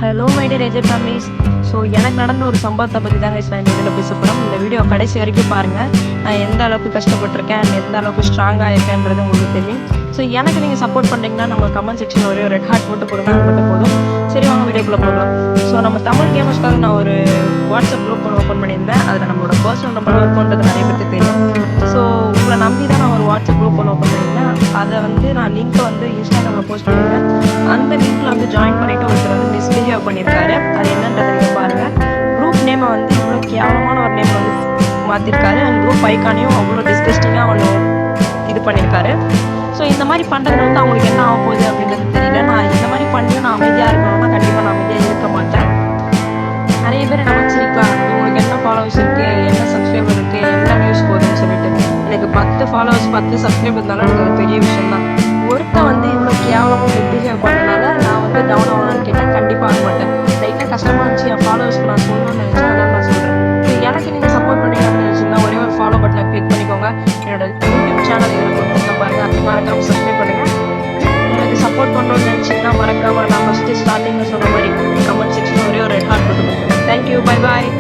Hello my dear eager families. So எனக்கு நடந்த ஒரு சம்பவத்தை பற்றி தான் நான் இந்த இதில் பேச போகிறோம். இந்த வீடியோ கடைசி வரைக்கும் பாருங்கள். நான் எந்த அளவுக்கு கஷ்டப்பட்டிருக்கேன், எந்த அளவுக்கு ஸ்ட்ராங்காக இருக்கேன்றது உங்களுக்கு தெரியும். ஸோ எனக்கு நீங்கள் சப்போர்ட் பண்ணுறீங்கன்னா நம்ம கமெண்ட் செக்ஷனில் ஒரு ரெட் ஹார்ட் போட்டு போடுங்க, அது மட்டும் போதும். சரி, வாங்க வீடியோக்குள்ளே போகலாம். ஸோ நம்ம தமிழ் கேமர்ஸ்க்காக நான் ஒரு வாட்ஸ்அப் குரூப் ஒன்று ஓப்பன் பண்ணியிருந்தேன். அதில் நம்மளோட பர்சனல் நம்பர் ஒர்க் பண்ணுறது நிறைய பேருக்கு தெரியும். ஸோ உங்களை நம்பி தான் நான் ஒரு வாட்ஸ்அப் குரூப் ஒன்று ஓப்பன் பண்ணியிருந்தேன். அதை நான் லிங்க்கை இன்ஸ்டாகிராமில் போஸ்ட் பண்ணியிருந்தேன். அந்த லிங்க்கில் ஜாயின் பண்ணிவிட்டு ஒருத்தர் மிஸ்பிஹேவ் பண்ணியிருக்காரு. அது என்னன்றதை நீங்கள் பாருங்கள். குரூப் நேமை இவ்வளோ கேவலமான ஒரு நேம் மாற்றிருக்காரு. அந்த குரூப் ஐக்கானையும் அவ்வளோ டிஸ்கஸ்டிங்காக அவனு இது பண்ணியிருக்காரு. ஸோ இந்த மாதிரி பண்ணுறது அவங்களுக்கு என்ன ஆக போகுது அப்படின்றது தெரியல. நான் இந்த மாதிரி பண்ணி நான் அமைதியாக இருக்கணும்னா கண்டிப்பாக நான் அமைதியாக இருக்க மாட்டேன். நிறைய பேர் என்ன வச்சிருக்கலாம், உங்களுக்கு என்ன ஃபாலோவர்ஸ் இருக்குது, என்ன சப்ஸ்கிரைபர் இருக்குது, என்ன நியூஸ் போகுதுன்னு சொல்லிட்டு. எனக்கு 10 ஃபாலோவர்ஸ் 10 சப்ஸ்கிரைபர் இருந்தாலும் எனக்கு அது பெரிய விஷயம் தான். ஒருத்தன் இவ்வளோ கேவலமாக பிஹேவ் பண்ணனால நான் டவுன் ஆகணும்னு கேட்டேன். கண்டிப்பாக ஆக மாட்டேன். லைட்டாக கஷ்டமாக இருந்துச்சு. என் ஃபாலோவர்ஸ்க்கு நான் சொல்லணும்னு நினச்சேன். அதான் நான் சொல்கிறேன். எனக்கு நீங்கள் சப்போர்ட் பண்ணீங்கன்னு நினச்சிங்கன்னா ஒரே ஒரு ஃபாலோ பட்டனை கிளிக் பண்ணிக்கோங்க. என்னோட யூடியூப் சேனல் இதில் கொடுத்துருக்க பாருங்கள். அது மறக்காமல் சப்ஸ்கிரைப் பண்ணுங்கள். எனக்கு சப்போர்ட் பண்ணணும்னு நினச்சிங்கன்னா மறக்காமல் நான் ஃபஸ்ட்டு ஸ்டார்டிங்கில் சொன்ன மாதிரி கமெண்ட் செக்ஷனில் ஒரே ஒரு ரெட் ஹார்ட் போட்டு கொடுங்க. Thank you, bye bye.